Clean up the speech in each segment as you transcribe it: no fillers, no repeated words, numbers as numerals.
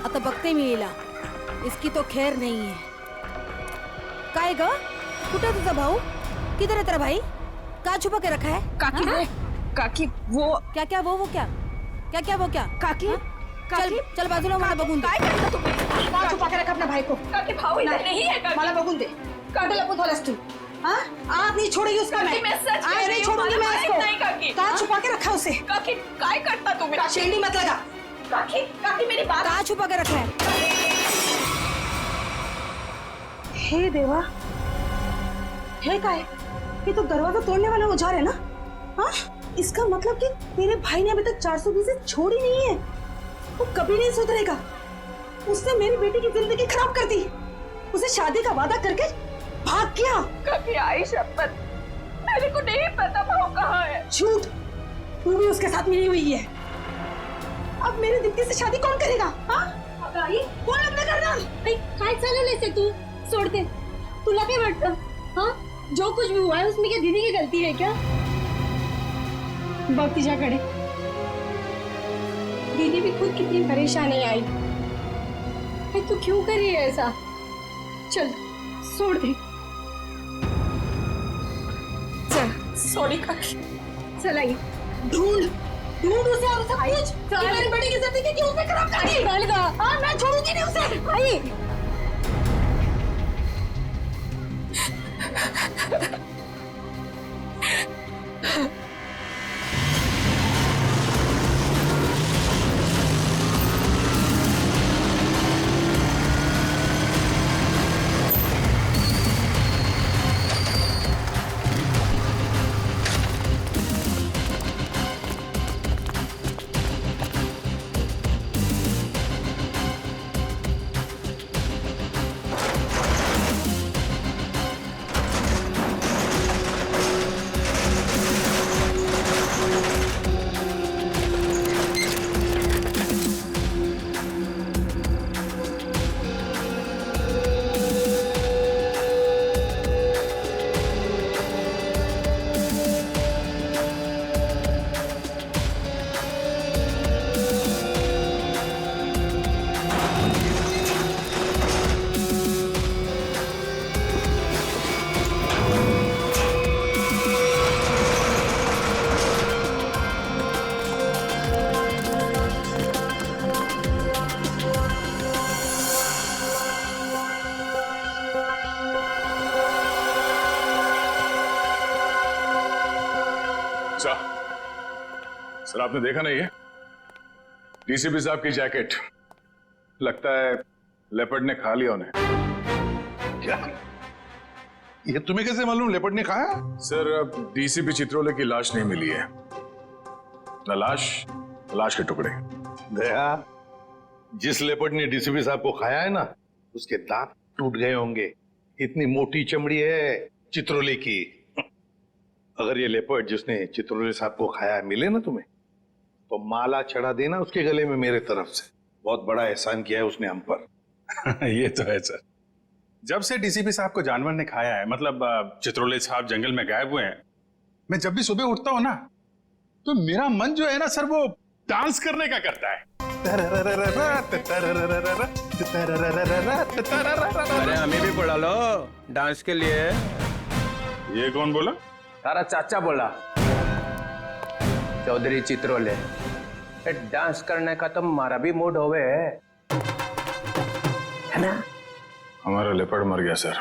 आता बघते मी हिला. इसकी तो खैर नहीं है. काय ग? कुठे तुझा भाऊ? किधर है तेरा भाई? कहाँ छुपा के रखा है? काकी वो, काकी वो क्या क्या वो क्या? क्या क्या वो क्या? काकी चल काकी चल बाजूला मला बघून दे. काय करता तुम्ही? का छुपा के रखा अपना भाई को? काकी भाऊ इधर नहीं है काकी. मला बघून दे. काटे लपून थोलस तू. हाँ? आज नहीं छोड़ेगी उसका मैं. मैं सच कह आज रही नहीं हूँ, छोड़ूंगी मला मैं माहित उसको. नाही काकी. कहाँ छुपा के रखा उसे? काकी काय करता तुम्ही? शेंडी मत लगा. काकी काकी मेरी बात. कहाँ छुपा के रखा है? हे देवा, हे काय? ये तो दरवाजा तोड़ने वाला औजार है ना? हाँ? इसका मतलब कि मेरे भाई ने अभी तक 420 छोड़ी नहीं है. वो कभी नहीं सुधरेगा. उसने मेरी बेटी की जिंदगी खराब कर दी. उसे शादी का वादा करके भाग गया. काकी आई शपथ, मेरे को नहीं पता भाऊ कहाँ है. झूठ. तू भी उसके साथ मिली हुई है. अब मेरी दीप्ति से शादी कौन करेगा? हाँ? आई, कौन लग्न करणार? काय चालवलंय ते तू? सोडते. तुला काय वाटतं? हाँ? जो कुछ भी हुआ है उसमें क्या दीदी की गलती है क्या? बघ तिच्याकडे. दीदी भी खुद कितनी परेशान है आई. अरे तू क्यों कर रही है ऐसा? चल छोड़ दे. चल सॉरी काकी. चल आई. ढूंढ ढूंढ उसे और सब कुछ. मेरी बेटी की जिंदगी क्यों उसने खराब कर दी? चल गा. हाँ, मैं छोड़ूंगी नहीं उसे. आई. सर आपने देखा नहीं है? डीसीपी साहब की जैकेट. लगता है लेपर्ड ने खा लिया उन्हें. क्या? ये तुम्हें कैसे मालूम लेपर्ड ने खाया? सर अब डीसीपी चित्रोले की लाश नहीं मिली है. न लाश के टुकड़े. दया, जिस लेपर्ड ने डीसीपी साहब को खाया है ना, उसके दांत टूट गए होंगे. इतनी मोटी चमड़ी है चित्रोले की. अगर ये लेपर्ड जिसने चित्रोले साहब को खाया है मिले ना तुम्हें, तो माला चढ़ा देना उसके गले में मेरे तरफ से. बहुत बड़ा एहसान किया है उसने हम पर. ये तो है सर. जब से डीसीपी साहब को जानवर ने खाया है, मतलब चित्रोले साहब जंगल में गायब हुए हैं, मैं जब भी सुबह उठता हूँ ना, तो मेरा मन जो है ना सर, वो डांस करने का करता है. अरे हमें भी बुला लो डांस के लिए. ये कौन बोला? तारा चाचा बोला, चौधरी चित्रोले. डांस करने का तो हमारा भी मूड होवे है ना. हमारा लेपर्ड मर गया सर.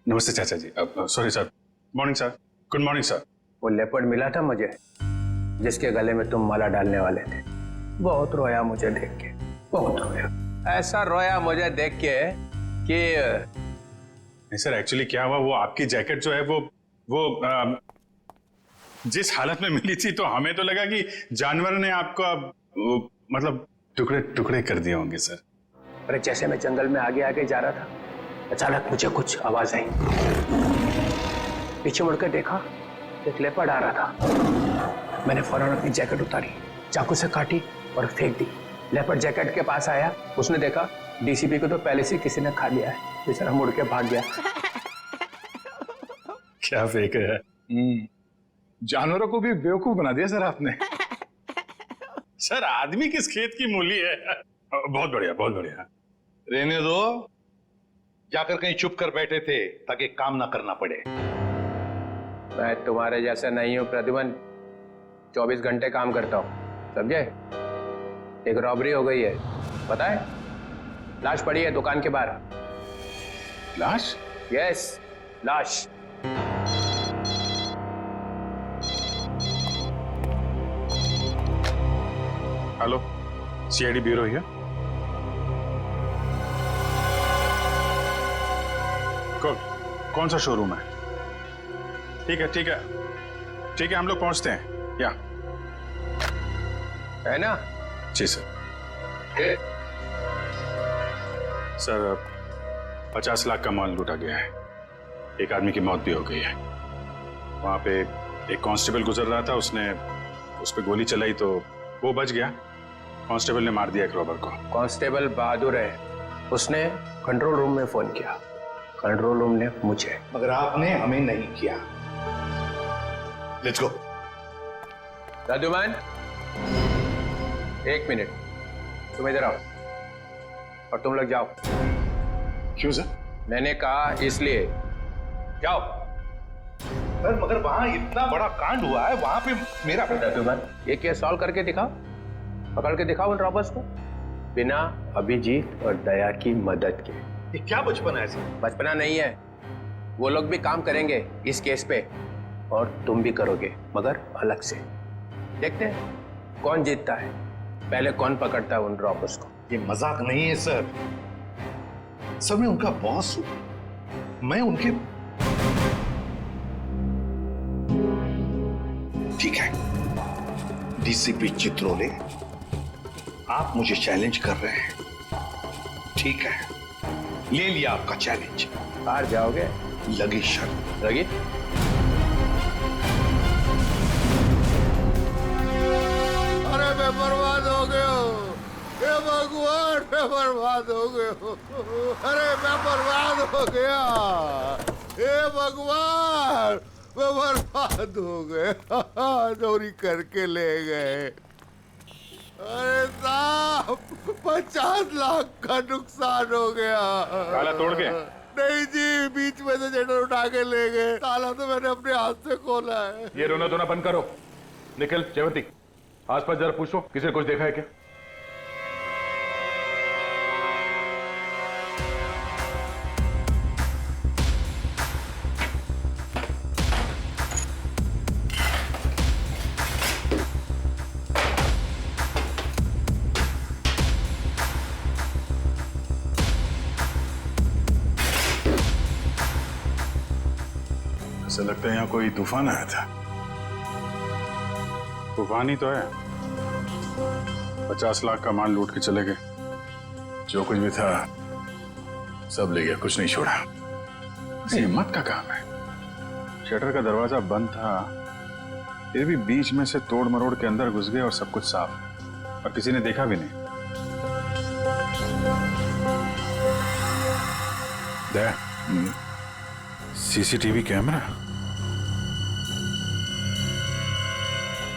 नमस्ते चाचा जी. Sorry sir. Morning sir. Good morning sir. वो लेपर्ड मिला था मुझे, जिसके गले में तुम माला डालने वाले थे. बहुत रोया मुझे देख के, बहुत रोया. ऐसा रोया मुझे देख के कि नहीं सर, एक्चुअली क्या हुआ, वो आपकी जैकेट जो है वो जिस हालत में मिली थी, तो हमें तो लगा कि जानवर ने आपको मतलब टुकड़े टुकड़े कर दिए होंगे सर. अरे जैसे मैं जंगल में आगे आगे जा रहा था, अचानक मुझे कुछ आवाज आई. पीछे मुड़कर देखा, एक लेपर्ड आ रहा था. मैंने फौरन अपनी जैकेट उतारी, चाकू से काटी और फेंक दी. लेपर्ड जैकेट के पास आया, उसने देखा डीसीपी को तो पहले से किसी ने खा लिया है. बेचारा मुड़ के भाग गया. क्या फेंक है? जानवरों को भी बेवकूफ बना दिया सर आपने. सर आदमी किस खेत की मूली है. बहुत बढ़िया, बहुत बढ़िया। रहने दो, जाकर कहीं चुप कर बैठे थे ताकि काम ना करना पड़े। मैं तुम्हारे जैसा नहीं हूँ प्रद्युमन, 24 घंटे काम करता हूँ, समझे? एक रॉबरी हो गई है, पता है? लाश पड़ी है दुकान के बाहर। लाश? यस, लाश। Hello, CID bureau here. कौन सा शोरूम है? ठीक है ठीक है ठीक है, हम लोग पहुंचते हैं। या है ना? जी सर। सर 50 लाख का माल लूटा गया है, एक आदमी की मौत भी हो गई है। वहां पे एक कांस्टेबल गुजर रहा था, उसने उस पर गोली चलाई तो वो बच गया। कांस्टेबल ने मार दिया एक रॉबर को। कांस्टेबल बहादुर है, उसने कंट्रोल रूम में फोन किया, कंट्रोल रूम ने मुझे। मगर आपने हमें नहीं किया। Let's go. प्रद्युमन, 1 मिनट, तुम इधर आओ और तुम लोग जाओ। क्यों सर? मैंने कहा इसलिए, जाओ। सर मगर वहां इतना बड़ा कांड हुआ है, वहां पे मेरा प्रद्युमन, ये केस सॉल्व करके दिखाओ, पकड़ के दिखाओ उन रॉबर्स को, बिना अभिजीत और दया की मदद के। ये क्या बचपन है सर? बचपना नहीं है, वो लोग भी काम करेंगे इस केस पे और तुम भी करोगे, मगर अलग से। देखते हैं कौन जीतता है, पहले कौन पकड़ता है उन रॉबर्स को। ये मजाक नहीं है सर। सर मैं उनका बॉस हूं, मैं उनके। ठीक है डीसीपी चित्रोले, आप मुझे चैलेंज कर रहे हैं, ठीक है, ले लिया आपका चैलेंज। हार जाओगे? लगी शर्त। लगी? अरे मैं बर्बाद हो गया हूँ, हे भगवान, मैं बर्बाद हो गया हूँ। अरे मैं बर्बाद हो गया, हे भगवान, मैं बर्बाद हो गया। चोरी करके ले गए। अरे साहब 50 लाख का नुकसान हो गया। ताला तोड़ के? नहीं जी, बीच में से शटर उठा के ले गए। ताला तो मैंने अपने हाथ से खोला है। ये रोना धोना बंद करो। निखिल, जयवंती, आसपास जरा पूछो, किसी ने कुछ देखा है क्या? ऐसा लगता है यहाँ कोई तूफान आया था। तूफान ही तो है, 50 लाख का माल लूट के चले गए, जो कुछ भी था सब ले गया, कुछ नहीं छोड़ा। हिम्मत का काम है। शटर का दरवाजा बंद था, फिर भी बीच में से तोड़ मरोड़ के अंदर घुस गए और सब कुछ साफ, और किसी ने देखा भी नहीं। सीसीटीवी कैमरा,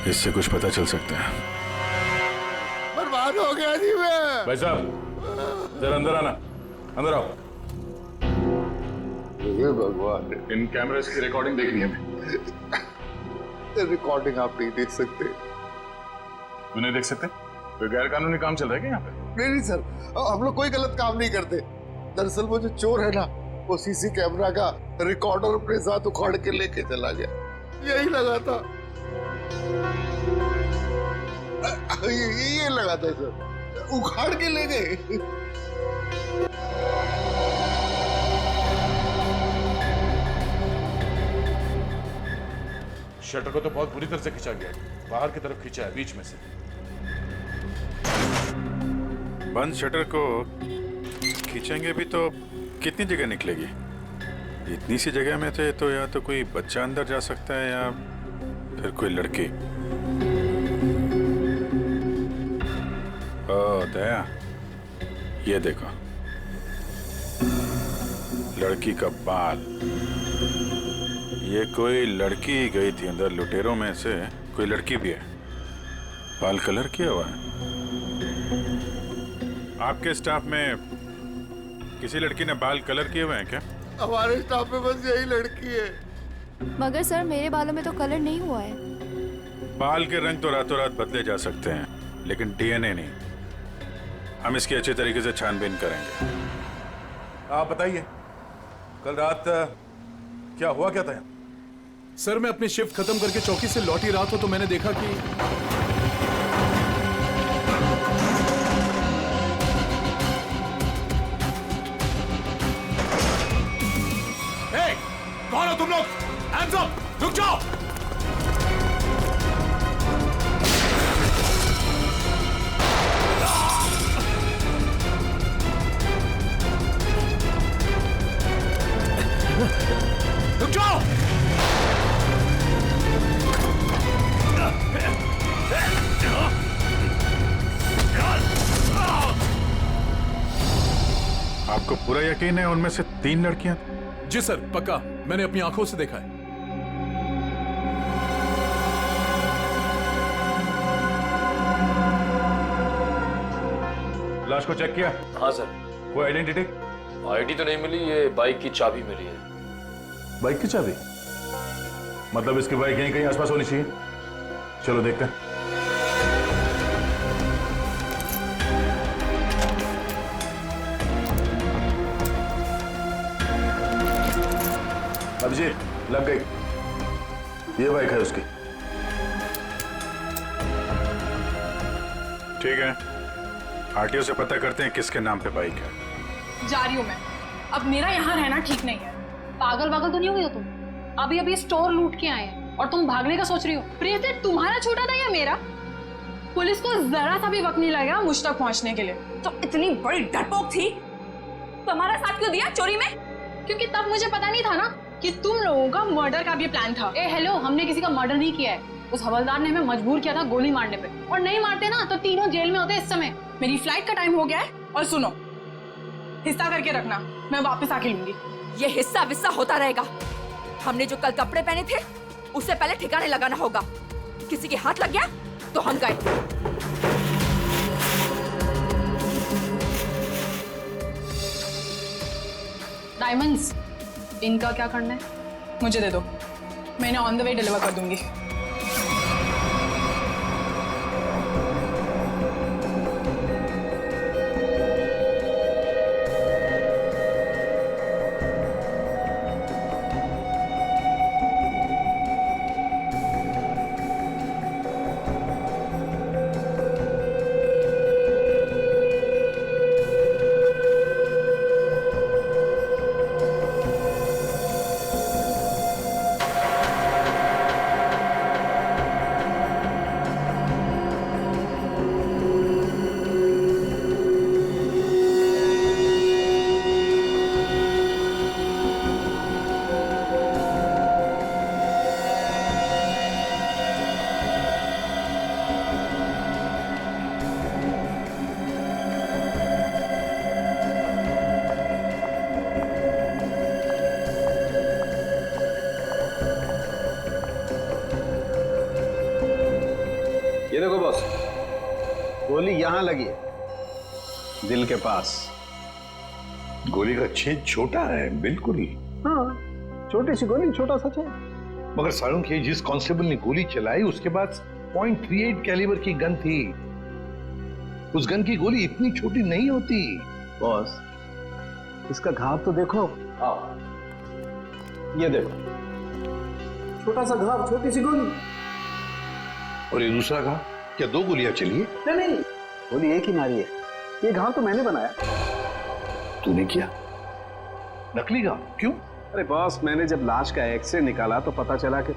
इससे कुछ पता चल सकता है। बर्बाद हो गया जी मैं। भाई साहब जरा अंदर आना, अंदर आओ। हे भगवान, इन कैमरास की रिकॉर्डिंग देखनी है हमें। रिकॉर्डिंग आप नहीं देख सकते। क्यों नहीं देख सकते? कोई गैर कानूनी काम चल रहा है क्या यहाँ पे? नहीं सर, हम लोग कोई गलत काम नहीं करते। दरअसल वो जो चोर है ना, वो सीसी कैमरा का रिकॉर्डर अपने साथ उखाड़ के लेके चला गया। यही लगा था, ये लगा था सर, उखाड़ के ले गए। शटर को तो बहुत बुरी तरह से खींचा गया है, बाहर की तरफ खींचा है, बीच में से। बंद शटर को खींचेंगे भी तो कितनी जगह निकलेगी? इतनी सी जगह में थे तो या तो कोई बच्चा अंदर जा सकता है या फिर कोई लड़की। ओ दया, ये देखो, लड़की का बाल। ये कोई लड़की गई थी अंदर, लुटेरों में से कोई लड़की भी है। बाल कलर किया हुआ है। आपके स्टाफ में किसी लड़की ने बाल कलर किए हुए हैं क्या? हमारे स्टाफ में बस यही लड़की है। मगर सर मेरे बालों में तो कलर नहीं हुआ है। बाल के रंग तो रातों रात बदले जा सकते हैं, लेकिन डीएनए नहीं। हम इसकी अच्छे तरीके से छानबीन करेंगे। आप बताइए, कल रात क्या हुआ क्या था? सर मैं अपनी शिफ्ट खत्म करके चौकी से लौटी रात हो तो मैंने देखा कि कौन हो तुम लोग? Hands up! रुक जाओ! रुक जाओ! आपको पूरा यकीन है उनमें से 3 लड़कियां? जी सर पक्का, मैंने अपनी आंखों से देखा है। लाश को चेक किया? हाँ सर। कोई आइडेंटिटी? आईडी तो नहीं मिली, ये बाइक की चाबी मिली है। बाइक की चाबी? मतलब इसकी बाइक यहीं कहीं आसपास होनी चाहिए। चलो देखते हैं। अभिजीत, लग गई। ये बाइक है उसकी। ठीक है, आरटीओ से पता करते हैं किसके नाम पे बाइक है। जा रही हूँ मैं। अब मेरा यहाँ रहना ठीक नहीं है। पागल पागल तो नहीं हो गई हो तुम? अभी अभी स्टोर लूट के आए हैं और तुम भागने का सोच रही हो। प्रीति, तुम्हारा छोटा था या मेरा? पुलिस को जरा सा भी वक्त नहीं लगेगा मुझ तक पहुंचने के लिए। तो इतनी बड़ी डरपोक थी तो हमारा साथ क्यों दिया चोरी में? क्योंकि तब मुझे पता नहीं था ना कि तुम लोगों का मर्डर का भी प्लान था। ए हेलो, हमने किसी का मर्डर नहीं किया है। उस हवलदार ने हमें मजबूर किया था गोली मारने पे, और नहीं मारते ना तो तीनों जेल में होते इस समय। मेरी फ्लाइट का टाइम हो गया है और सुनो, हिस्सा करके रखना, मैं वापस आके लूंगी। ये हिस्सा विस्सा होता रहेगा। हमने जो कल कपड़े पहने थे उससे पहले ठिकाने लगाना होगा। किसी के हाथ लग गया तो हम गए। डायमंड्स, इनका क्या करना है? मुझे दे दो, मैं इन्हें ऑन द वे डिलीवर कर दूंगी। ये देखो बॉस, गोली यहां लगी है, दिल के पास। गोली का छेद छोटा है, बिल्कुल। हाँ, छोटी सी गोली, छोटा सा छेद। मगर सारुंख, ये जिस कांस्टेबल ने गोली चलाई उसके पास .38 कैलिबर की गन थी। उस गन की गोली इतनी छोटी नहीं होती। बॉस, इसका घाव तो देखो। ये देखो, छोटा सा घाव, छोटी सी गोली। और ये दूसरा घाव? क्या 2 गोलियां चली है? नहीं, गोली एक ही मारी है। ये घाव तो मैंने बनाया। तूने किया? नकली घाव? क्यों? अरे बॉस, मैंने जब लाश का एक्सरे निकाला तो पता चला कि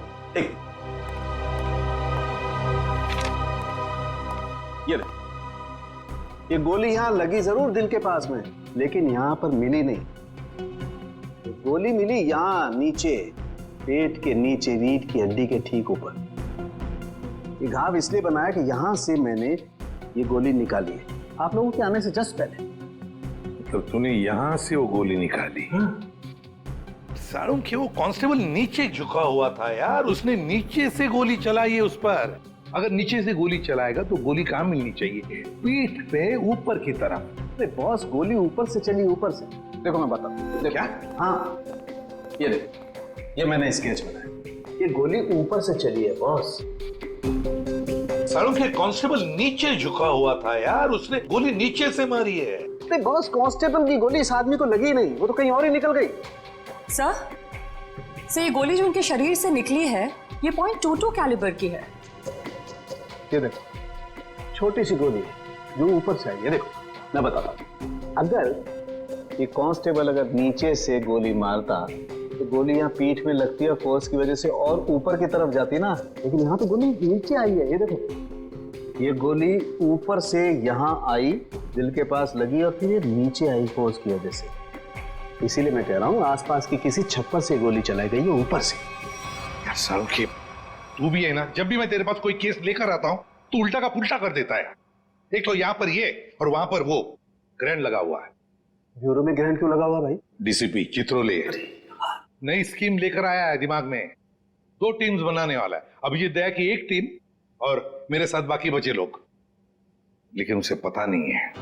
ये गोली यहां लगी जरूर दिल के पास में, लेकिन यहां पर मिली नहीं। गोली मिली यहां नीचे, पेट के नीचे, रीढ़ की हड्डी के ठीक ऊपर। ये घाव इसलिए बनाया कि यहां से मैंने ये गोली निकाली है आप लोगों के आने से जस्ट पहले। मतलब तूने यहां से वो गोली निकाली? सारुंख, वो कांस्टेबल नीचे झुका हुआ था यार, उसने नीचे से गोली चलाई है उस पर। अगर नीचे से गोली चलाएगा तो गोली कहां मिलनी चाहिए? पीठ पे ऊपर की तरफ। अरे बॉस, गोली ऊपर से चली, ऊपर से। देखो मैं बताता हूँ। क्या? हाँ, ये देखो, ये मैंने स्केच बनाया। ये गोली ऊपर से चली है बॉस। सालों के कांस्टेबल नीचे झुका हुआ था यार, उसने गोली नीचे से मारी है। नहीं बॉस, कांस्टेबल की गोली इस आदमी को लगी नहीं, वो तो कहीं और ही निकल गई। सर ये गोली जो उनके शरीर से निकली है ये .22 कैलिबर की है। ये देखो, छोटी सी गोली जो ऊपर से आई है। देखो मैं बताता हूँ, अगर ये कांस्टेबल अगर नीचे से गोली मारता तो गोली यहाँ पीठ में लगती है, फोर्स की वजह से और ऊपर की तरफ जाती ना, लेकिन यहाँ तो गोली नीचे आई है। ये देखो, ये गोली ऊपर से यहाँ आई, दिल के पास लगी और फिर ये नीचे आई फोर्स की वजह से। इसीलिए मैं कह रहा हूँ आसपास की किसी छप्पर से गोली चलाई गई है ऊपर से। यार सालों के, तू भी है ना, जब भी मैं तेरे पास कोई केस लेकर आता हूँ तू उल्टा का पुल्टा कर देता है। एक तो यहाँ पर ये और वहां पर वो ग्रैंड लगा हुआ है। ब्यूरो में ग्रैंड क्यों लगा हुआ भाई? डीसीपी चित्रोले नई स्कीम लेकर आया है दिमाग में। 2 टीम्स बनाने वाला है। अभिजीत दया की एक टीम और मेरे साथ बाकी बचे लोग। लेकिन उसे पता नहीं है,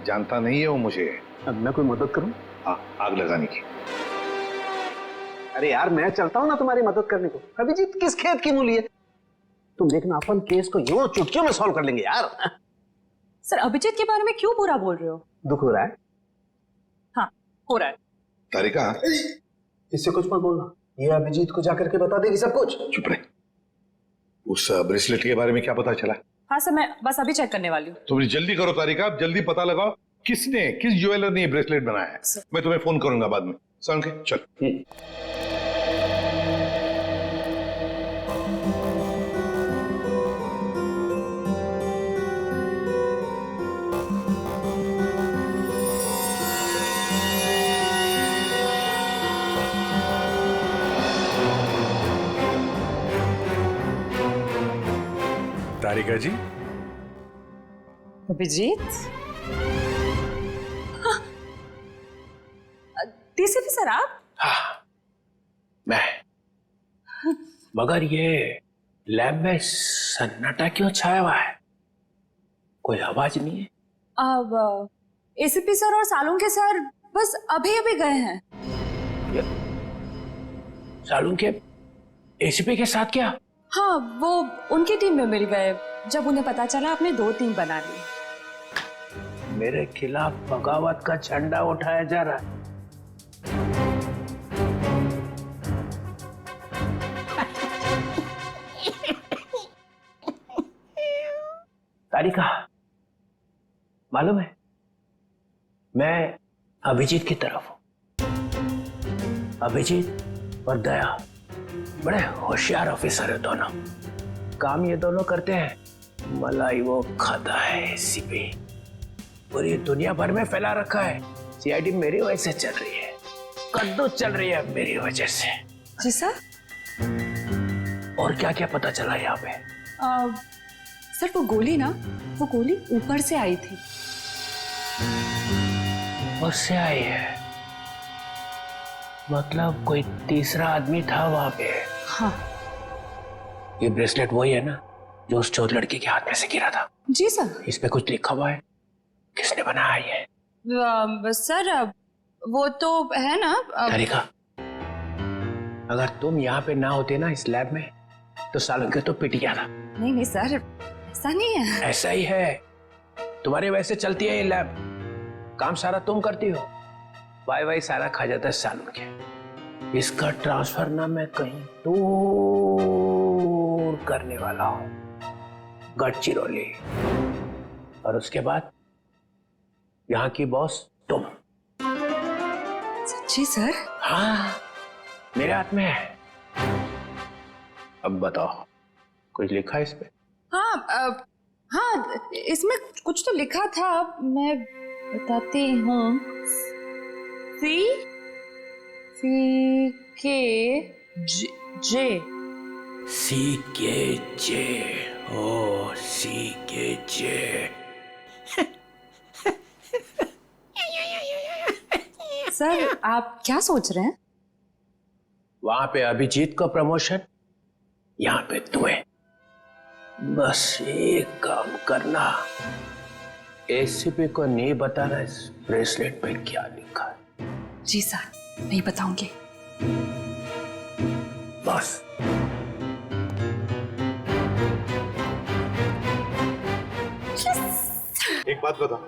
जानता नहीं है वो मुझे। अब मैं कोई मदद करूं? आग लगाने की। अरे यार, मैं चलता हूं ना तुम्हारी मदद करने को। अभिजीत किस खेत की मूली है? तुम देखना, अपन केस को यूं चुटकियों में सॉल्व कर लेंगे यार। सर अभिजीत के बारे में क्यों बुरा बोल रहे हो? दुख हो रहा है? हाँ हो रहा है। तारिका, इससे कुछ मत बोलना, ये अभिजीत को जाकर के बता देगी सब कुछ। चुप रहे। उस ब्रेसलेट के बारे में क्या पता चला? हाँ सर, मैं बस अभी चेक करने वाली हूँ। तुम जल्दी करो तारिका, जल्दी पता लगाओ किस ज्वेलर ने ये ब्रेसलेट बनाया है। मैं तुम्हें फोन करूंगा बाद में। सुन के चल। तारिका जी, अभिजीत, डीसीपी सर आप? हाँ मैं, मगर ये लैब में सन्नाटा क्यों छाया हुआ है? कोई आवाज नहीं है। अब एसीपी सर और सालुंके सर बस अभी अभी गए हैं। सालुंके एसीपी के साथ क्या? हाँ, वो उनकी टीम में मिल गए जब उन्हें पता चला आपने 2 टीम बना ली। मेरे खिलाफ बगावत का झंडा उठाया जा रहा है। तारिका, मालूम है मैं अभिजीत की तरफ हूं। अभिजीत और दया बड़े होशियार ऑफिसर है दोनों। काम ये दोनों करते हैं, मलाई वो खाता है एसीपी। पूरी दुनिया भर में फैला रखा है। सीआईडी मेरी वजह से चल रही है, कद्दू चल रही है मेरी वजह से। जी सर। और क्या क्या पता चला यहाँ पे? सर वो गोली ऊपर से आई थी। ऊपर से आई है? मतलब कोई तीसरा आदमी था वहां पे? हाँ। ये ब्रेसलेट वही है ना जो उस चोर लड़की के हाथ में से गिरा था? जी सर। इस पे कुछ लिखा हुआ है? किसने बनाया ये? सर वो तो है ना। तारिका, अगर तुम यहाँ पे ना होते ना इस लैब में तो सालुंके तो पिट गया था। नहीं सर, ऐसा नहीं है। ऐसा ही है। तुम्हारे वैसे चलती है ये लैब, काम सारा तुम करती हो, वाई सारा खा जाता है सालुंके। इसका ट्रांसफर ना मैं कहीं दूर करने वाला हूं, गढ़चिरौली। और उसके बाद यहाँ की बॉस तुम। सच्ची सर? हाँ, मेरे हाथ में है। अब बताओ, कुछ लिखा है इस पे? हाँ हाँ, इसमें कुछ तो लिखा था, मैं बताती हूँ। सी के जे। ओ CKJ। सर आप क्या सोच रहे हैं? वहां पे अभिजीत को प्रमोशन, यहाँ पे तुम्हें। बस एक काम करना, एसीपी को नहीं बताना इस ब्रेसलेट पे क्या लिखा है। जी सर, नहीं बताऊंगी। बस एक बात बता,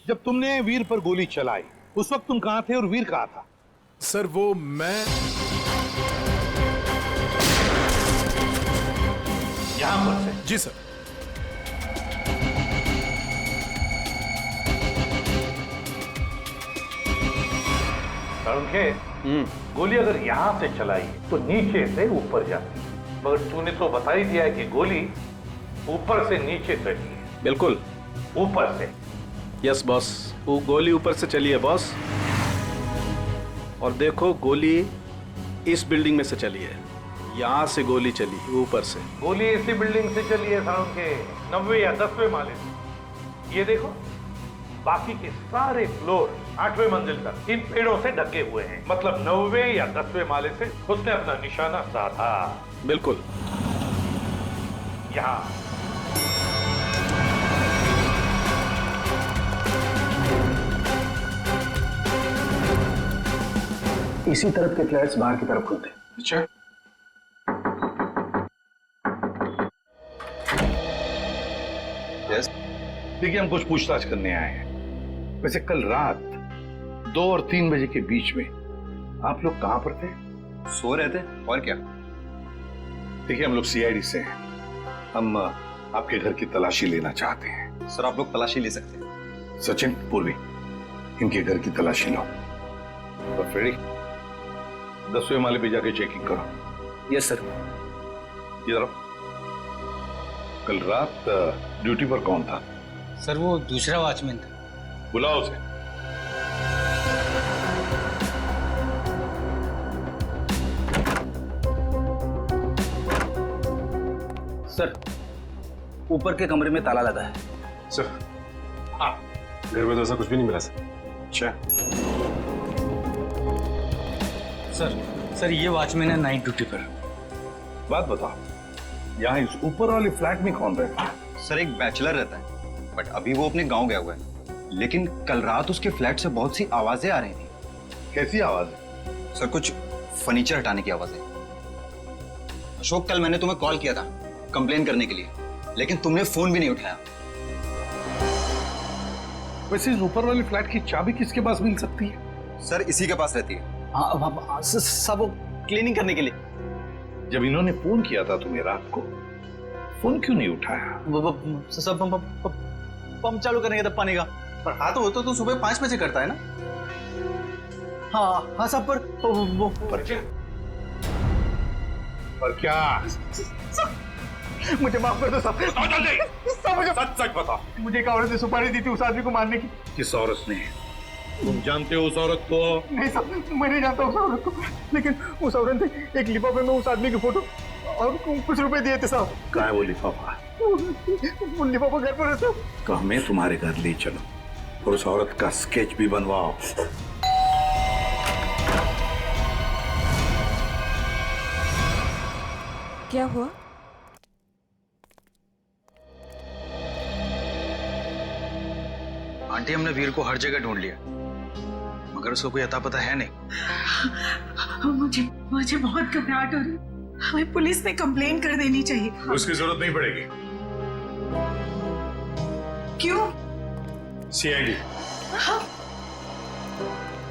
जब तुमने वीर पर गोली चलाई उस वक्त तुम कहां थे और वीर कहां था? सर वो मैं यहां पर से। जी सर। गोली अगर यहां से चलाई तो नीचे से ऊपर जाती, मगर तूने तो बता ही दिया है कि गोली ऊपर से नीचे चली है। बिल्कुल ऊपर से। यस बॉस, वो गोली ऊपर से चली है बॉस। और देखो गोली इस बिल्डिंग में से चली है, यहाँ से गोली चली ऊपर से। गोली इसी बिल्डिंग से चली है साउंड के 90 या 10वें माले से। ये देखो बाकी के सारे फ्लोर 8वें मंजिल तक इन पेड़ों से ढके हुए हैं, मतलब 9वें या 10वें माले से उसने अपना निशाना साधा। बिल्कुल। यहाँ इसी तरफ के फ्लैट्स बाहर की तरफ खुलते। अच्छा, देखिए हम कुछ पूछताछ करने आए हैं। वैसे कल रात 2 और 3 बजे के बीच में आप लोग कहां पर थे? सो रहे थे, और क्या। देखिए हम लोग सीआईडी से हैं, हम आपके घर की तलाशी लेना चाहते हैं। सर आप लोग तलाशी ले सकते हैं। सचिन, पूर्वी, इनके घर की तलाशी लो। और फ्रेडी 10वें माले पे जाके चेकिंग करो। Yes sir. इधर आओ। कल रात ड्यूटी पर कौन था? सर वो दूसरा वॉचमैन था। बुलाओ उसे। सर ऊपर के कमरे में ताला लगा है। सर हाँ, घर में तो ऐसा कुछ भी नहीं मिला सर। अच्छा सर ये वॉचमैन है नाइट ड्यूटी पर। बात बताओ, यहाँ इस ऊपर वाले फ्लैट में कौन रहता है? सर एक बैचलर रहता है, बट अभी वो अपने गांव गया हुआ है। लेकिन कल रात उसके फ्लैट से बहुत सी आवाजें आ रही थी। कैसी आवाज? सर कुछ फर्नीचर हटाने की आवाजें। अशोक कल मैंने तुम्हें कॉल किया था कंप्लेन करने के लिए, लेकिन तुमने फोन भी नहीं उठाया। वैसे इस ऊपर वाले फ्लैट की चाबी किसके पास मिल सकती है? सर इसी के पास रहती है। हाँ सब वो क्लीनिंग करने के लिए। जब इन्होंने फोन किया था तुम्हें रात को, फोन क्यों नहीं उठाया? सब पंप चालू करने का था पानी का। पर हाँ तो वो तो सुबह 5 बजे करता है ना। हाँ सब पर क्या मुझे माफ कर दो साहब। मुझे सच बता, मुझे एक औरत ने सुपारी दी थी उस आदमी को मारने की। किस औरत ने? तुम जानते हो उस औरत को? नहीं साहब, मैं नहीं जानता उस औरत को, लेकिन उस औरत ने एक लिफाफे में उस आदमी की फोटो और कुछ रुपए दिए थे साहब। कहाँ है वो लिफाफा? वो लिफाफा घर पर है साहब। तो हमें तुम्हारे घर ले चलो और उस औरत का स्केच भी बनवाओ। क्या हुआ? आंटी हमने वीर को हर जगह ढूंढ लिया, मगर उसको कोई अता पता है नहीं। मुझे बहुत घबराहट हो रही है। हमें पुलिस में कंप्लेन कर देनी चाहिए। उसकी जरूरत नहीं पड़ेगी। क्यों? सीआईडी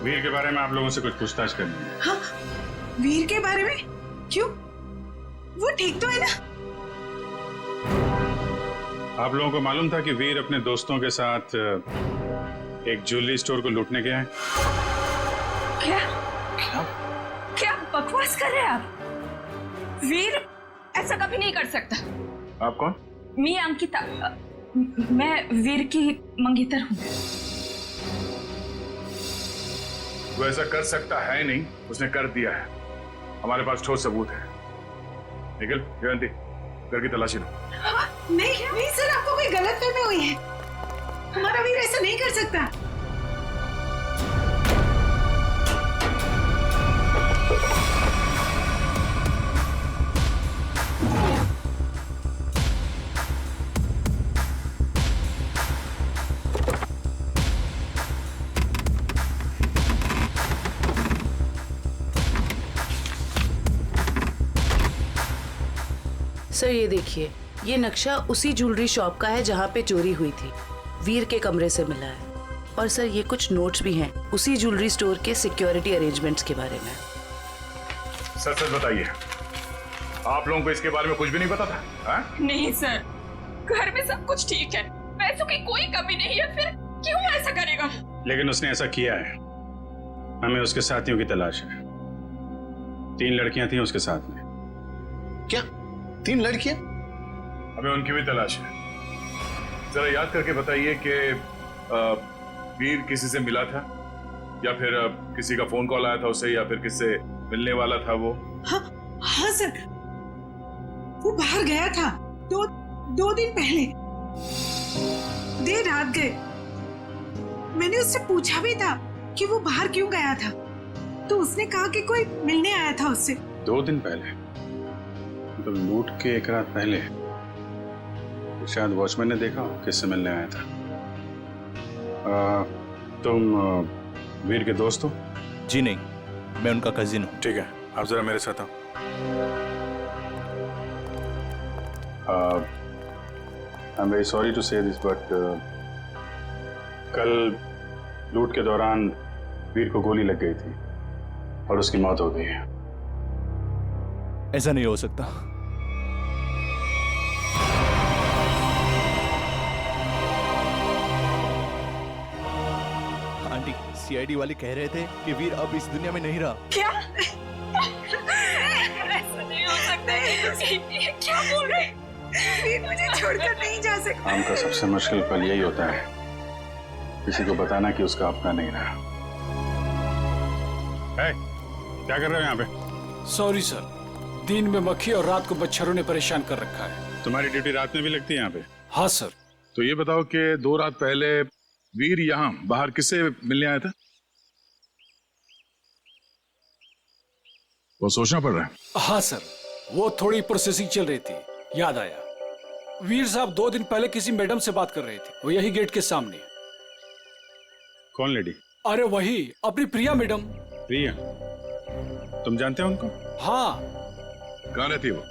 वीर के बारे में आप लोगों से कुछ पूछताछ करनी है। हाँ, वीर के बारे में? क्यों? वो ठीक तो है ना? आप लोगों को मालूम था कि वीर अपने दोस्तों के साथ एक ज्वेलरी स्टोर को लूटने गया है? क्या बकवास कर रहे हैं आप? वीर ऐसा कभी नहीं कर सकता। आप कौन? मैं अंकिता, मैं वीर की मंगेतर हूँ। वो ऐसा कर सकता है नहीं, उसने कर दिया है। हमारे पास ठोस सबूत है। निखिल, जयंती, घर की तलाशी लो। नहीं सर, आपको कोई गलतफहमी हुई है। हमारा वीर ऐसा नहीं कर सकता। सर ये देखिए, ये नक्शा उसी ज्वेलरी शॉप का है जहाँ पे चोरी हुई थी। वीर के कमरे से मिला है। और सर ये कुछ नोट्स भी हैं उसी ज्वेलरी स्टोर के सिक्योरिटी अरेंजमेंट्स के बारे में। सच सच बताइए, आप लोगों को इसके बारे में कुछ भी नहीं पता था? हा? नहीं सर, घर में सब कुछ ठीक है, पैसों की कोई कमी नहीं है, फिर क्यों ऐसा करेगा? लेकिन उसने ऐसा किया है। हमें उसके साथियों की तलाश है। 3 लड़कियां थी उसके साथ में। क्या 3 लड़कियां? हमें उनकी भी तलाश है। जरा याद करके बताइए कि वीर किसी से मिला था या फिर किसी का फोन कॉल आया था उसे, या फिर किससे मिलने वाला था वो? हाँ सर, वो बाहर गया था 2 दिन पहले, देर रात गए। मैंने उससे पूछा भी था कि वो बाहर क्यों गया था, तो उसने कहा कि कोई मिलने आया था उससे। 2 दिन पहले? तो लूट के 1 रात पहले शायद वॉचमैन ने देखा किससे मिलने आया था। तुम वीर के दोस्त हो? जी नहीं, मैं उनका कजिन हूँ। ठीक है, आप जरा मेरे साथ आओ। I am very sorry to say this, but कल लूट के दौरान वीर को गोली लग गई थी और उसकी मौत हो गई है। ऐसा नहीं हो सकता। आंटी, सीआईडी वाले कह रहे थे कि वीर अब इस दुनिया में नहीं रहा। क्या? ऐसा नहीं हो सकता है। ये क्या बोल रहे हैं? वीर मुझे छोड़कर नहीं जा सकता। काम का सबसे मुश्किल पल यही होता है, किसी को बताना कि उसका अपना नहीं रहा। क्या कर रहे हो यहाँ पे? सॉरी सर, दिन में मक्खी और रात को मच्छरों ने परेशान कर रखा है। तुम्हारी ड्यूटी रात में भी लगती है यहाँ पे? हाँ सर। तो ये बताओ कि 2 रात पहले वीर यहाँ बाहर किससे मिलने आया था? वो सोचना पड़ रहा है। हाँ सर, वो थोड़ी प्रोसेसिंग चल रही थी, याद आया। वीर साहब 2 दिन पहले किसी मैडम से बात कर रहे थे, वो यही गेट के सामने। कौन लेडी? अरे वही, अपनी प्रिया मैडम। प्रिया? तुम जानते हो उनको? हाँ। कहाँ रहती है वो?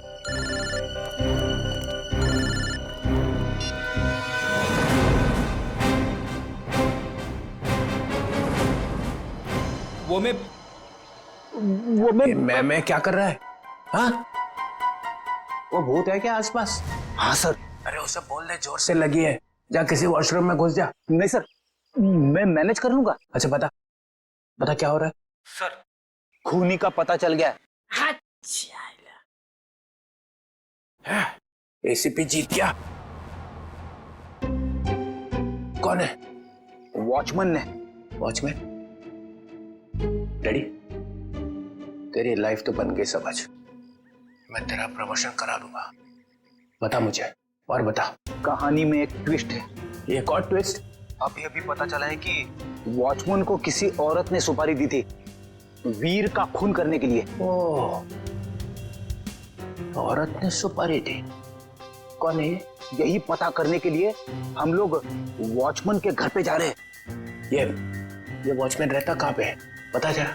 मैं क्या कर रहा है? हाँ? वो भूत है क्या आसपास? हाँ सर। अरे उसे बोल दे जोर से लगी है, जा किसी वॉशरूम में घुस जा। नहीं सर, मैं मैनेज कर लूंगा। अच्छा बता क्या हो रहा है? सर, खूनी का पता चल गया है। एसीपी जीत गया। कौन है? वॉचमैन ने। वॉचमैन? डैडी, तेरी लाइफ तो बन गई समझ। मैं तेरा प्रमोशन करा दूंगा। बता मुझे, और बता। कहानी में एक ट्विस्ट है। ये कौन ट्विस्ट? अभी पता चला है कि वॉचमैन को किसी औरत ने सुपारी दी थी वीर का खून करने के लिए। ओह, औरत ने सुपारी दी? कौन है? यही पता करने के लिए हम लोग वॉचमैन के घर पे जा रहे हैं। ये वॉचमैन रहता कहाँ पे है? बता जरा।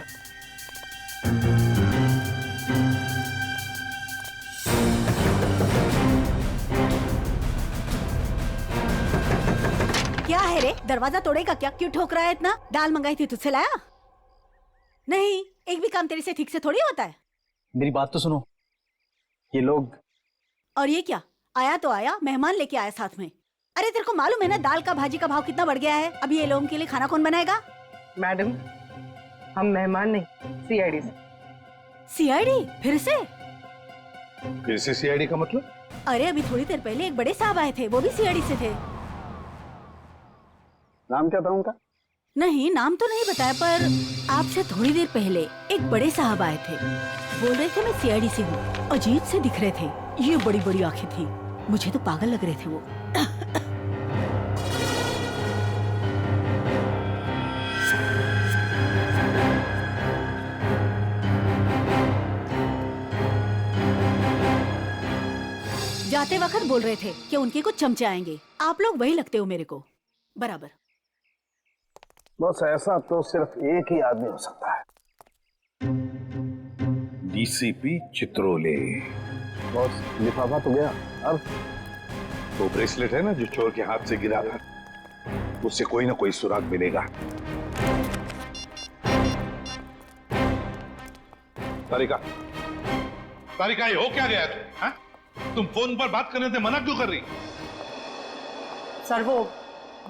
क्या है रे, दरवाजा तोड़ेगा क्या? क्यों ठोक रहा है इतना? दाल मंगाई थी, तुझसे लाया? नहीं, एक भी काम तेरे से ठीक से थोड़ी होता है। मेरी बात तो सुनो, ये लोग। और ये क्या? आया तो आया, मेहमान लेके आया साथ में। अरे तेरे को मालूम है ना दाल का भाजी का भाव कितना बढ़ गया है? अभी ये लोगों के लिए खाना कौन बनाएगा? मैडम, हम मेहमान नहीं, सीआईडी से। सीआईडी? फिर से सीआईडी का मतलब? अरे अभी थोड़ी देर पहले एक बड़े साहब आए थे, वो भी सीआईडी से थे। नाम क्या था उनका? नहीं, नाम तो नहीं बताया, पर आपसे थोड़ी देर पहले एक बड़े साहब आए थे, बोल रहे थे मैं सीआईडी से हूँ। अजीब से दिख रहे थे, ये बड़ी बड़ी आंखें थी, मुझे तो पागल लग रहे थे वो। जाते वक्त बोल रहे थे कि उनके कुछ चमचे आएंगे। आप लोग वही लगते हो मेरे को बराबर। बस ऐसा तो सिर्फ एक ही आदमी हो सकता है। डीसीपी चित्रोले। बॉस लिफाफा तो गया, अब वो ब्रेसलेट है ना जो चोर के हाथ से गिरा था, उससे कोई ना कोई सुराग मिलेगा। तारिका, तारिका, ये हो क्या गया तुम? हाँ? तुम फोन पर बात करने से मना क्यों कर रही? सर वो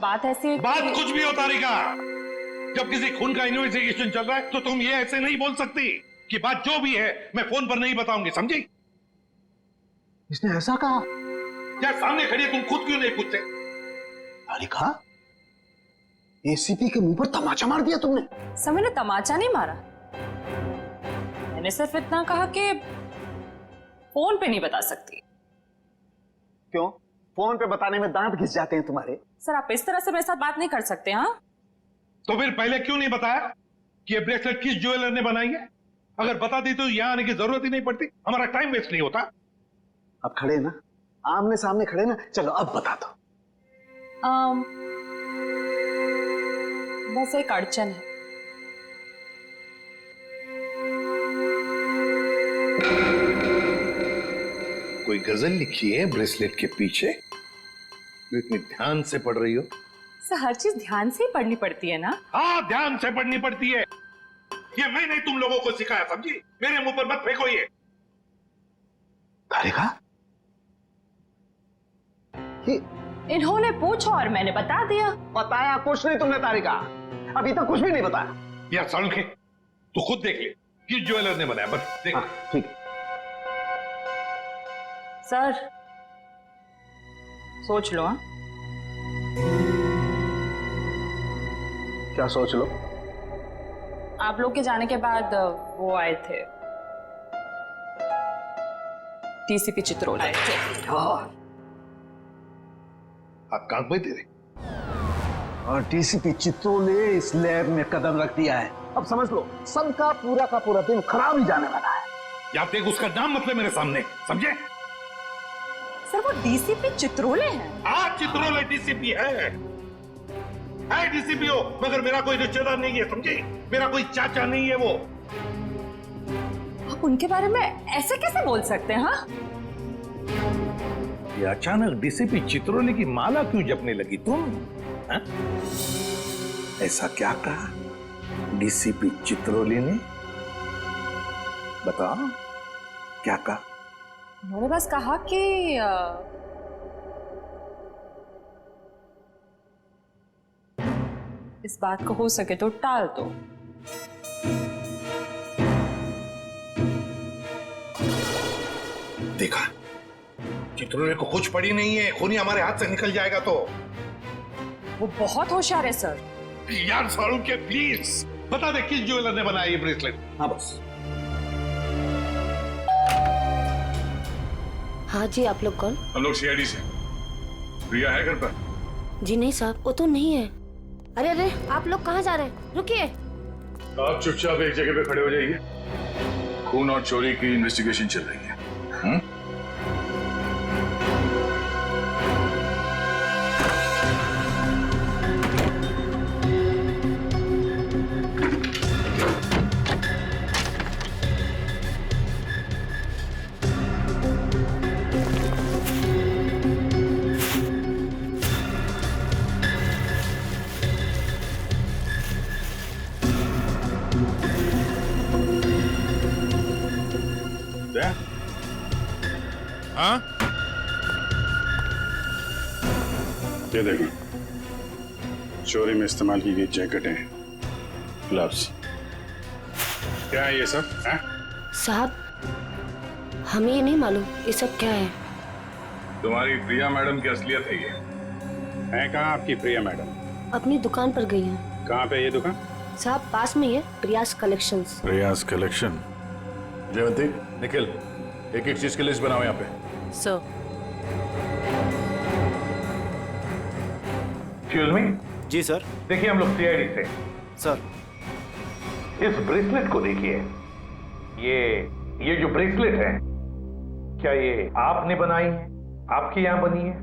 बात ऐसी, बात कुछ भी हो तारिका, जब किसी खून का इन्वेस्टिगेशन चल रहा है तो तुम ये ऐसे नहीं बोल सकती कि बात जो भी है मैं फोन पर नहीं बताऊंगी, समझी? इसने ऐसा कहा? क्या सामने खड़ी है, तुम खुद क्यों नहीं पूछते? तारिका, एसीपी के मुंह पर तमाचा मार दिया तुमने। सर मैंने तमाचा नहीं मारा, मैंने सिर्फ इतना कहा कि फोन पे नहीं बता सकती। क्यों? फोन पे बताने में दांत घिस जाते हैं तुम्हारे। सर आप इस तरह से मेरे साथ बात नहीं कर सकते। हाँ, तो फिर पहले क्यों नहीं बताया कि ये ब्रेसलेट किस ज्वेलर ने बनाई है? अगर बता दी तो यहां आने की जरूरत ही नहीं पड़ती, हमारा टाइम वेस्ट नहीं होता। अब खड़े ना, आमने सामने खड़े ना, चलो अब बता दो। बस एक अड़चन है। कोई गजल लिखी है ब्रेसलेट के पीछे? जो इतनी ध्यान से पढ़ रही हो? सर हर चीज ध्यान से ही पढ़नी पड़ती है ना। हाँ, ध्यान से पढ़नी पड़ती है। ये मैंने तुम लोगों को सिखाया, समझी? मेरे मुंह पर मत फेंको ये। तारिका, इन्होंने पूछा और मैंने बता दिया। बताया कुछ नहीं तुमने तारिका, अभी तक कुछ भी नहीं बताया। यार सालुखे, तू खुद देख ले किस ज्वेलर ने बनाया, बस देख। ठीक है सर, सोच लो। हाँ, क्या सोच लो? आप लोग के जाने के बाद वो आए थे, डीसीपी चित्रोल आए थे। आप कांक में तेरे, और डीसीपी चित्रोल ने इस लैब में कदम रख दिया है। अब समझ लो, सबका पूरा का पूरा दिन खराब ही जाने वाला है। या देख उसका नाम मतलब मेरे सामने, समझे? सर वो डीसीपी चित्रोले हैं। हाँ, चित्रोले डीसीपी है डीसीपी हो, मगर मेरा कोई रिश्तेदार नहीं है, समझे? मेरा कोई चाचा नहीं है वो। आप उनके बारे में ऐसे कैसे बोल सकते हैं? हाँ, ये अचानक डीसीपी चित्रोले की माला क्यों जपने लगी तुम? हा? ऐसा क्या कहा डीसीपी चित्रोले ने? बताओ, क्या कहा? उन्होंने बस कहा कि इस बात को हो सके तो टाल दो। देखा, चित्रोले को कुछ पड़ी नहीं है, खूनी हमारे हाथ से निकल जाएगा तो। वो बहुत होशियार है सर। यार सारू के प्लीज बता दे किस ज्वेलर ने बनाया ये ब्रेसलेट। हाँ बस। हाँ जी, आप लोग कौन? हम लोग सीआईडी से। प्रिया है घर पर? जी नहीं साहब, वो तो नहीं है। अरे अरे, आप लोग कहाँ जा रहे हैं? रुकिए। आप चुपचाप एक जगह पे खड़े हो जाइए, खून और चोरी की इन्वेस्टिगेशन चल रही है। हाँ? ये देखो, चोरी में इस्तेमाल की गई जैकेटें, ग्लव्स। क्या है ये सब? साहब, हमें ये नहीं मालूम ये सब क्या है। तुम्हारी प्रिया मैडम की असलियत है ये। है कहाँ आपकी प्रिया मैडम? अपनी दुकान पर गई हैं। कहाँ पे ये दुकान? साहब पास में ही है, प्रियास कलेक्शंस। प्रियास कलेक्शन। जयवंती, निखिल, एक एक चीज की लिस्ट बनाओ यहाँ पे। सर। Excuse me. जी सर। देखिए, हम लोग सीआईडी से। सर, इस ब्रेसलेट को देखिए, ये जो ब्रेसलेट है, क्या ये आपने बनाई है? आपके यहां बनी है?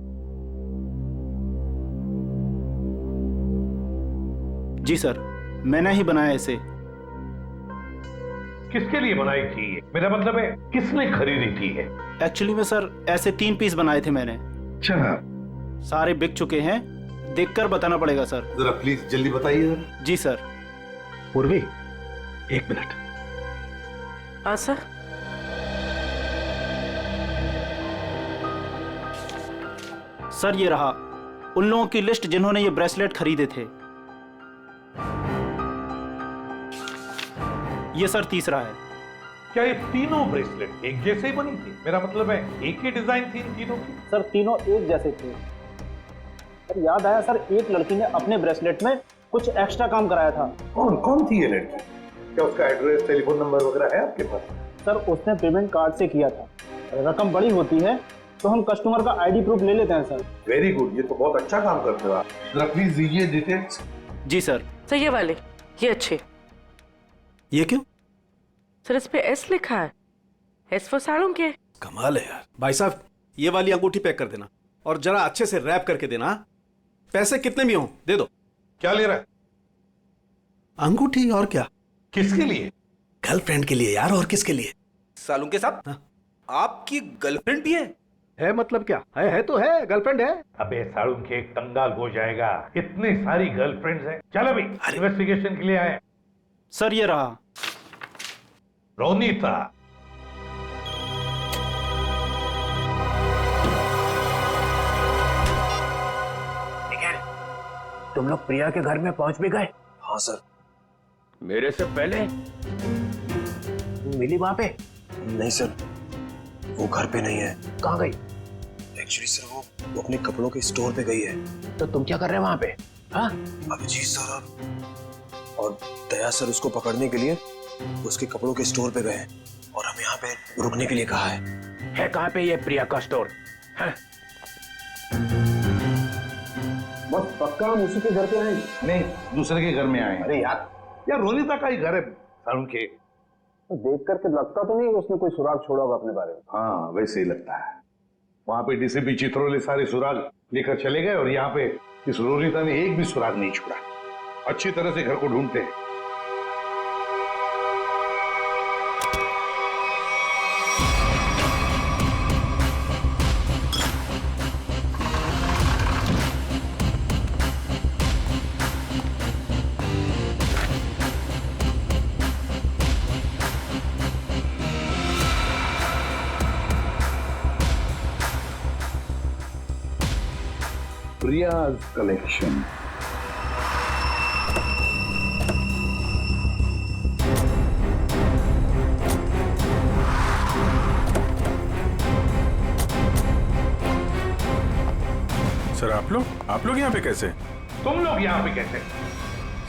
जी सर, मैंने ही बनाया इसे। किसके लिए बनाई थी ये? मेरा मतलब है किसने खरीदी थी ये? एक्चुअली में सर ऐसे 3 पीस बनाए थे मैंने। अच्छा, सारे बिक चुके हैं, देखकर बताना पड़ेगा सर। जरा प्लीज जल्दी बताइए जरा। जी सर। पूर्वी 1 मिनट। हाँ सर। सर ये रहा उन लोगों की लिस्ट जिन्होंने ये ब्रेसलेट खरीदे थे। ये सर तीसरा है। क्या ये तीनों ब्रेसलेट एक जैसे ही बनी थी? मेरा मतलब है एक ही डिजाइन थी इन तीनों की? सर तीनों एक जैसे थे। सर याद आया सर, एक लड़की ने अपने ब्रेसलेट में कुछ एक्स्ट्रा काम कराया था। कौन थी ये लड़की? क्या उसका एड्रेस, टेलीफोन नंबर वगैरह है आपके पास? सर उसने पेमेंट कार्ड से किया था। रकम बड़ी होती है तो हम कस्टमर का आईडी प्रूफ ले लेते हैं सर। वेरी गुड, ये तो बहुत अच्छा काम करते हो आप। जरा प्लीज दीजिए डिटेल्स। जी सर। सर ये वाले, ये अच्छे। ये क्यों? सर इस पे एस लिखा है, एस फॉर साड़ों के। कमाल है यार। भाई साहब ये वाली अंगूठी पैक कर देना और जरा अच्छे से रैप करके देना। पैसे कितने भी हों दे दो। क्या ले रहा है? अंगूठी और क्या? किसके लिए? गर्लफ्रेंड के लिए यार, और किसके लिए? सालू के साथ। हाँ। आपकी गर्लफ्रेंड भी है मतलब क्या है तो है, गर्लफ्रेंड है। अबे साड़ू के एक कंगाल हो जाएगा, इतनी सारी गर्लफ्रेंड्स हैं। चल अभी इन्वेस्टिगेशन के लिए आए। सर ये रहा रोनीता। तुम लोग प्रिया के घर में पहुंच भी गए? हाँ सर। मेरे से पहले मिली वहां पे? नहीं सर, वो घर पे नहीं है। कहाँ गई? एक्चुअली सर वो अपने कपड़ों के स्टोर पे गई है। तो तुम क्या कर रहे हो वहां पे? हाँ? अभिजीत सर और दया सर उसको पकड़ने के लिए उसके कपड़ों के स्टोर पे गए हैं और हमें यहाँ पे रुकने के लिए कहा है। कहाँ पे ये प्रिया का स्टोर? हाँ? बस पक्का हम उसी के घर पे आए? नहीं, दूसरे के घर में आए। अरे यार रोनीता का ही घर है साड़ू के। तो देख करके लगता तो नहीं है उसने कोई सुराग छोड़ा होगा अपने बारे में। हाँ वैसे ही लगता है। वहां पे डीसीपी चित्रोले सारे सुराग लेकर चले गए और यहाँ पे इस रोनीता ने एक भी सुराग नहीं छोड़ा। अच्छी तरह से घर को ढूंढते हैं। Priya's collection. सर आप लोग यहाँ पे कैसे? तुम लोग यहाँ पे कैसे?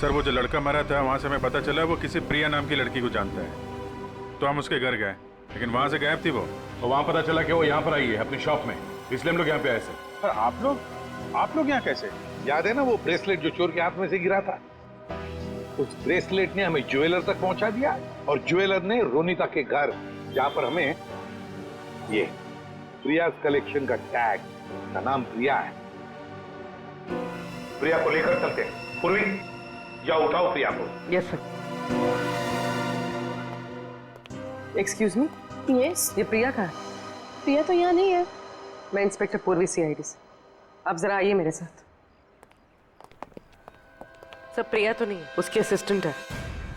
सर वो जो लड़का मरा था वहां से हमें पता चला वो किसी प्रिया नाम की लड़की को जानता है, तो हम उसके घर गए, लेकिन वहां से गायब थी वो। तो वहां पता चला कि वो यहाँ पर आई है अपनी शॉप में, इसलिए हम लोग यहाँ पे आए थे। सर आप लोग यहाँ कैसे? याद है ना वो ब्रेसलेट जो चोर के हाथ में से गिरा था? उस ब्रेसलेट ने हमें ज्वेलर तक पहुंचा दिया और ज्वेलर ने रोनीता के घर, जहां पर हमें ये प्रिया कलेक्शन का टैग, का नाम प्रिया है। प्रिया को लेकर चलते। पूर्वी जाओ, उठाओ प्रिया को। Yes sir. एक्सक्यूज मी। यस। ये प्रिया का है? प्रिया तो यहाँ नहीं है। मैं इंस्पेक्टर पूर्वी सीआईडी से। आप जरा आइए मेरे साथ। सर प्रिया तो नहीं है, उसकी असिस्टेंट है।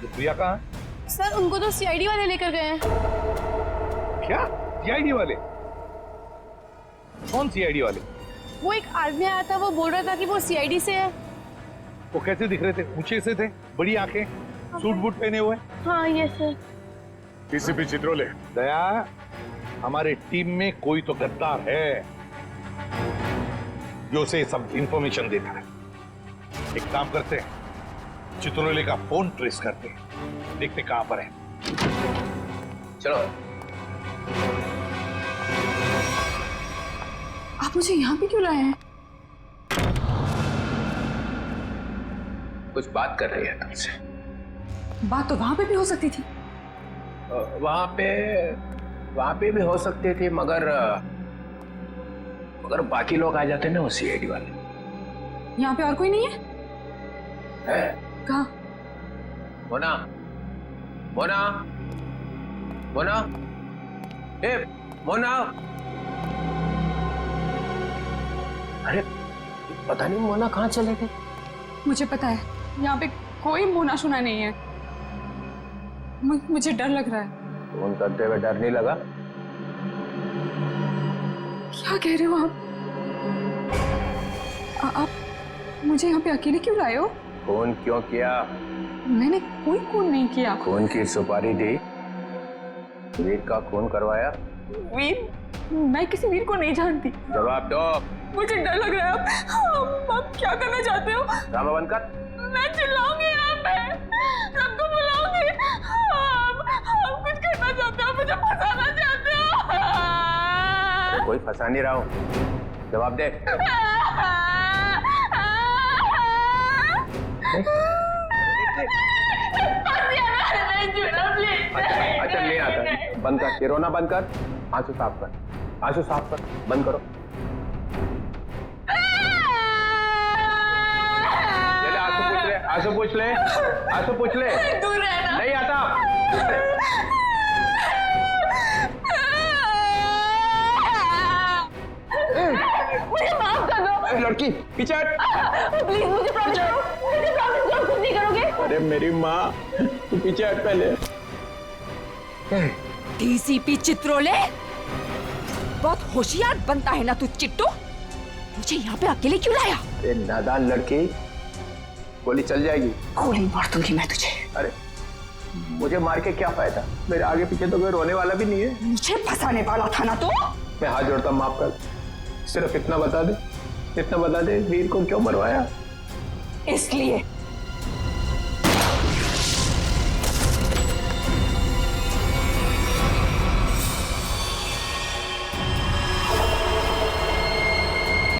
तो प्रिया कहाँ? सर उनको तो सीआईडी वाले लेकर गए हैं। क्या सीआईडी वाले? कौन सीआईडी वाले? वो एक आदमी आया था, वो बोल रहा था कि वो सीआईडी से है। वो कैसे दिख रहे थे? ऊंचे से थे, बड़ी आंखें, सूट बूट पहने हुए। हाँ ये सर। डीसीपी चित्रोले। दया, हमारे टीम में कोई तो गद्दार है जो उसे सब इंफॉर्मेशन देता है। एक काम करते हैं, चित्रोले का फोन ट्रेस करते हैं, देखते कहां पर है। चलो। आप मुझे यहाँ पे क्यों लाए हैं? कुछ बात कर रही है तुमसे। बात तो वहां पे भी हो सकती थी। वहां पे भी हो सकती थी, मगर बाकी लोग आ जाते ना, वो सीआईडी वाले। यहाँ पे और कोई नहीं है? है? कहाँ? मोना, मोना, मोना, ए मोना, अरे पता नहीं मोना कहाँ चले गए। मुझे पता है यहाँ पे कोई मोना सुना नहीं है। मुझे डर लग रहा है। फोन करते हुए डर नहीं लगा? क्या कह रहे हो आप मुझे यहाँ पे अकेले क्यों लाए हो? फोन क्यों किया? मैंने कोई खून नहीं किया। खून की सुपारी दी, वीर का खून करवाया। वीर? मैं किसी वीर को नहीं जानती। जवाब दो। मुझे डर लग रहा है। आप क्या करना चाहते हो? ड्रामा बंद कर। मैं चिल्लाऊंगी यहाँ पे, सबको बुलाऊंगी। आप कुछ करना चाहते हो, मुझे फंसाना चाहते हो। कोई फंसा नहीं रहा हूँ, जवाब दे। अच्छा नहीं आता, बंद कर, ये रोना बंद कर, आंसू साफ कर, आंसू साफ कर, बंद करो। चले आंसू पूछ ले, आंसू पूछ ले। नहीं आता। मुझे माफ कर दो। लड़की पीछे हट। प्लीज मुझे प्रॉमिस करो, मुझे प्रॉमिस करो कुछ नहीं करोगे। अरे मेरी माँ, तू पीछे हट पहले। डीसीपी चित्रोले, बहुत होशियार बनता है ना तू चिट्टू। मुझे यहाँ पे अकेले क्यों लाया? अरे नादान लड़की, गोली चल जाएगी। गोली मार दूंगी मैं तुझे। अरे मुझे मार के क्या फायदा? मेरे आगे पीछे तो कोई रोने वाला भी नहीं है। मुझे फंसाने वाला था ना तो। मैं हाथ जोड़ता हूँ, माफ कर। सिर्फ इतना बता दे, वीर को क्यों मरवाया? इसलिए